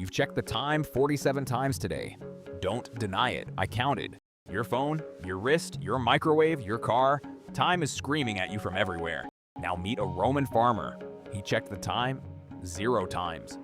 You've checked the time 47 times today. Don't deny it. I counted. Your phone, your wrist, your microwave, your car. Time is screaming at you from everywhere. Now meet a Roman farmer. He checked the time 0 times.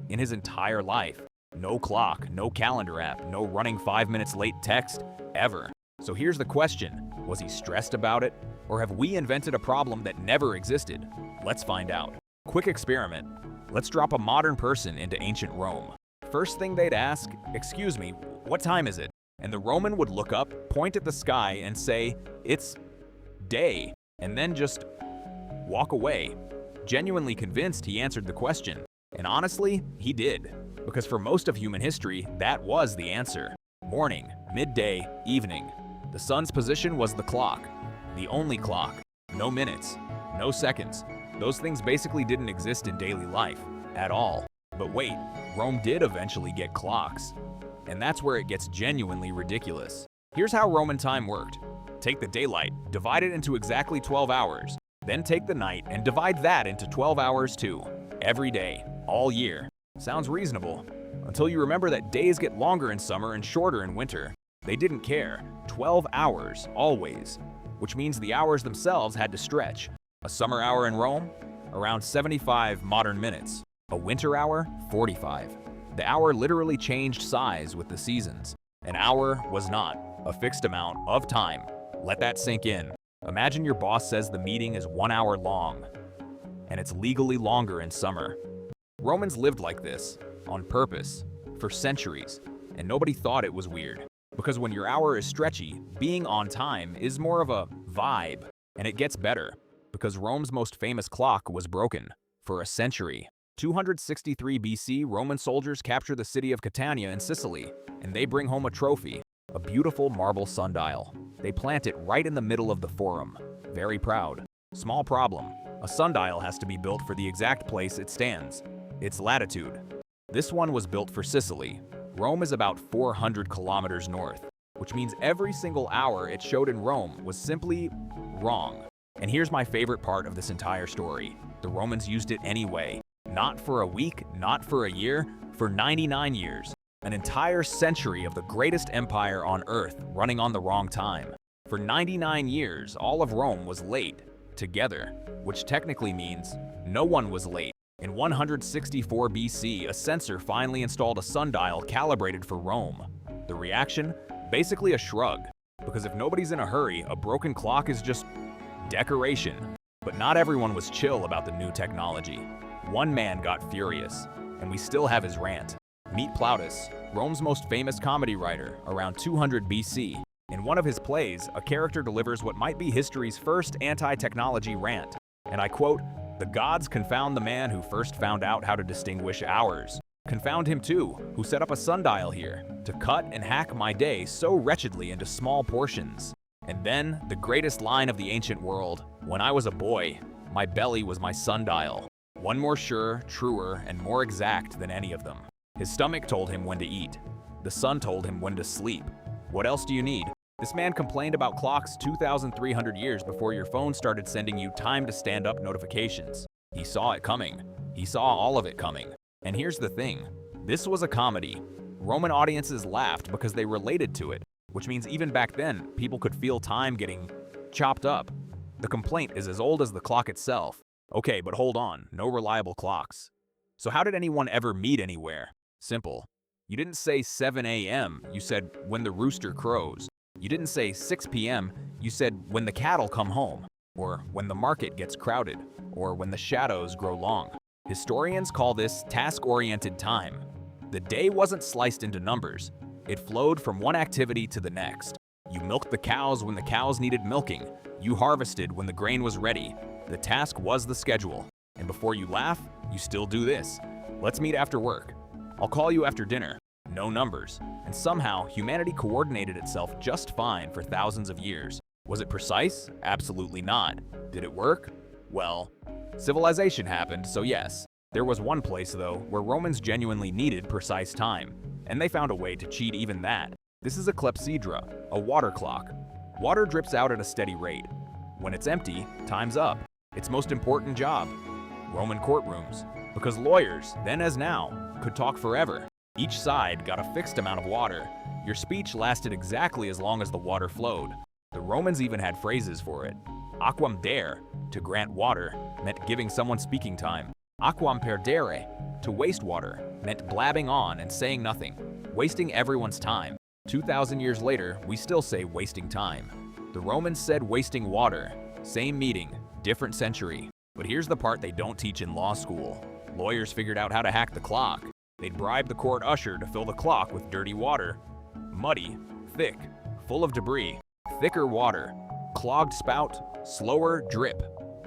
In his entire life. No clock, no calendar app, no running 5 minutes late text, ever. So here's the question. Was he stressed about it? Or have we invented a problem that never existed? Let's find out. Quick experiment. Let's drop a modern person into ancient Rome. First thing they'd ask, "Excuse me, what time is it?" And the Roman would look up, point at the sky, and say, "It's day," and then just walk away. Genuinely convinced he answered the question. And honestly, he did. Because for most of human history, that was the answer. Morning, midday, evening. The sun's position was the clock. The only clock. No minutes. No seconds. Those things basically didn't exist in daily life. At all. But wait, Rome did eventually get clocks. And that's where it gets genuinely ridiculous. Here's how Roman time worked. Take the daylight, divide it into exactly 12 hours. Then take the night and divide that into 12 hours too. Every day. All year. Sounds reasonable. Until you remember that days get longer in summer and shorter in winter. They didn't care. 12 hours, always. Which means the hours themselves had to stretch. A summer hour in Rome? Around 75 modern minutes. A winter hour? 45. The hour literally changed size with the seasons. An hour was not a fixed amount of time. Let that sink in. Imagine your boss says the meeting is 1 hour long. And it's legally longer in summer. Romans lived like this, on purpose, for centuries, and nobody thought it was weird. Because when your hour is stretchy, being on time is more of a vibe. And it gets better, because Rome's most famous clock was broken for a century. 263 BC, Roman soldiers capture the city of Catania in Sicily, and they bring home a trophy, a beautiful marble sundial. They plant it right in the middle of the forum. Very proud. Small problem. A sundial has to be built for the exact place it stands. Its latitude. This one was built for Sicily. Rome is about 400 kilometers north, which means every single hour it showed in Rome was simply wrong. And here's my favorite part of this entire story. The Romans used it anyway. Not for a week, not for a year, for 99 years. An entire century of the greatest empire on earth running on the wrong time. For 99 years, all of Rome was late, together, which technically means no one was late. In 164 BC, a censor finally installed a sundial calibrated for Rome. The reaction? Basically a shrug. Because if nobody's in a hurry, a broken clock is just decoration. But not everyone was chill about the new technology. One man got furious, and we still have his rant. Meet Plautus, Rome's most famous comedy writer, around 200 BC. In one of his plays, a character delivers what might be history's first anti-technology rant. And I quote, "The gods confound the man who first found out how to distinguish hours. Confound him too, who set up a sundial here, to cut and hack my day so wretchedly into small portions." And then, the greatest line of the ancient world, "When I was a boy, my belly was my sundial." One more sure, truer, and more exact than any of them. His stomach told him when to eat. The sun told him when to sleep. What else do you need? This man complained about clocks 2,300 years before your phone started sending you time to stand up notifications. He saw it coming. He saw all of it coming. And here's the thing. This was a comedy. Roman audiences laughed because they related to it, which means even back then, people could feel time getting chopped up. The complaint is as old as the clock itself. Okay, but hold on, no reliable clocks. So how did anyone ever meet anywhere? Simple. You didn't say 7 a.m., you said when the rooster crows. You didn't say 6 p.m., you said when the cattle come home, or when the market gets crowded, or when the shadows grow long. Historians call this task-oriented time. The day wasn't sliced into numbers. It flowed from one activity to the next. You milked the cows when the cows needed milking. You harvested when the grain was ready. The task was the schedule. And before you laugh, you still do this. Let's meet after work. I'll call you after dinner. No numbers. And somehow, humanity coordinated itself just fine for thousands of years. Was it precise? Absolutely not. Did it work? Well, civilization happened, so yes. There was one place, though, where Romans genuinely needed precise time. And they found a way to cheat even that. This is a clepsydra, a water clock. Water drips out at a steady rate. When it's empty, time's up. Its most important job. Roman courtrooms. Because lawyers, then as now, could talk forever. Each side got a fixed amount of water. Your speech lasted exactly as long as the water flowed. The Romans even had phrases for it. Aquam dare, to grant water, meant giving someone speaking time. Aquam perdere, to waste water, meant blabbing on and saying nothing, wasting everyone's time. 2,000 years later, we still say wasting time. The Romans said wasting water. Same meaning, different century. But here's the part they don't teach in law school. Lawyers figured out how to hack the clock. They'd bribe the court usher to fill the clock with dirty water. Muddy, thick, full of debris, thicker water, clogged spout, slower drip.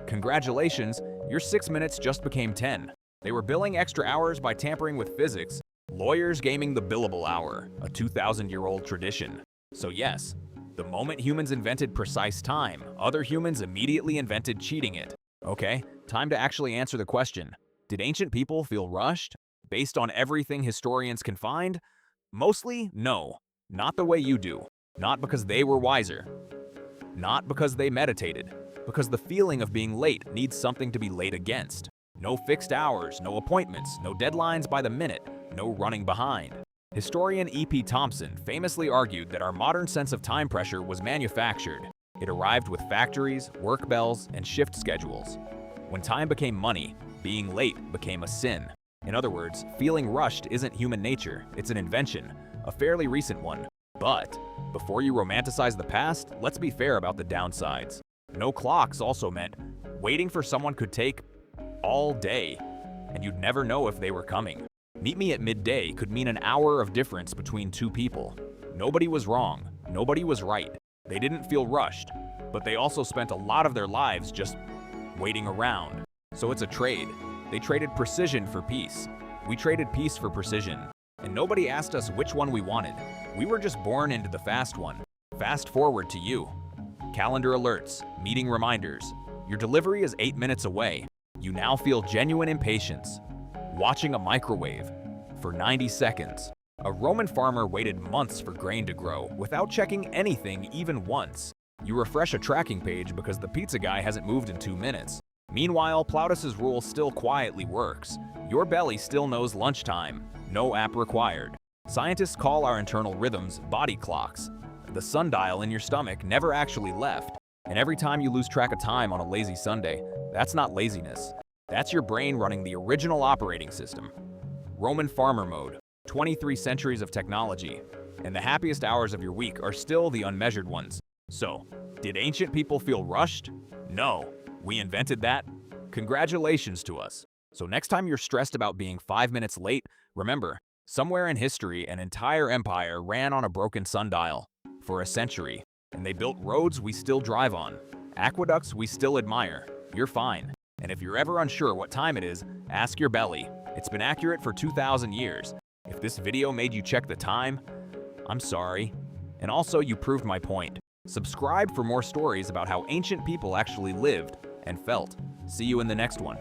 Congratulations, your 6 minutes just became 10. They were billing extra hours by tampering with physics. Lawyers gaming the billable hour, a 2,000-year-old tradition. So yes, the moment humans invented precise time, other humans immediately invented cheating it. Okay, time to actually answer the question. Did ancient people feel rushed? Based on everything historians can find? Mostly, no. Not the way you do. Not because they were wiser. Not because they meditated. Because the feeling of being late needs something to be late against. No fixed hours, no appointments, no deadlines by the minute, no running behind. Historian E.P. Thompson famously argued that our modern sense of time pressure was manufactured. It arrived with factories, work bells, and shift schedules. When time became money, being late became a sin. In other words, feeling rushed isn't human nature, it's an invention, a fairly recent one. But before you romanticize the past, let's be fair about the downsides. No clocks also meant waiting for someone could take all day, and you'd never know if they were coming. Meet me at midday could mean an hour of difference between two people. Nobody was wrong, nobody was right. They didn't feel rushed, but they also spent a lot of their lives just waiting around. So it's a trade. They traded precision for peace. We traded peace for precision. And nobody asked us which one we wanted. We were just born into the fast one. Fast forward to you. Calendar alerts, meeting reminders. Your delivery is 8 minutes away. You now feel genuine impatience. Watching a microwave for 90 seconds. A Roman farmer waited months for grain to grow without checking anything even once. You refresh a tracking page because the pizza guy hasn't moved in 2 minutes. Meanwhile, Plautus's rule still quietly works. Your belly still knows lunchtime. No app required. Scientists call our internal rhythms body clocks. The sundial in your stomach never actually left. And every time you lose track of time on a lazy Sunday, that's not laziness. That's your brain running the original operating system. Roman farmer mode, 23 centuries of technology, and the happiest hours of your week are still the unmeasured ones. So, did ancient people feel rushed? No. We invented that? Congratulations to us. So next time you're stressed about being 5 minutes late, remember, somewhere in history, an entire empire ran on a broken sundial for a century, and they built roads we still drive on, aqueducts we still admire. You're fine. And if you're ever unsure what time it is, ask your belly. It's been accurate for 2,000 years. If this video made you check the time, I'm sorry. And also, you proved my point. Subscribe for more stories about how ancient people actually lived and felt. See you in the next one.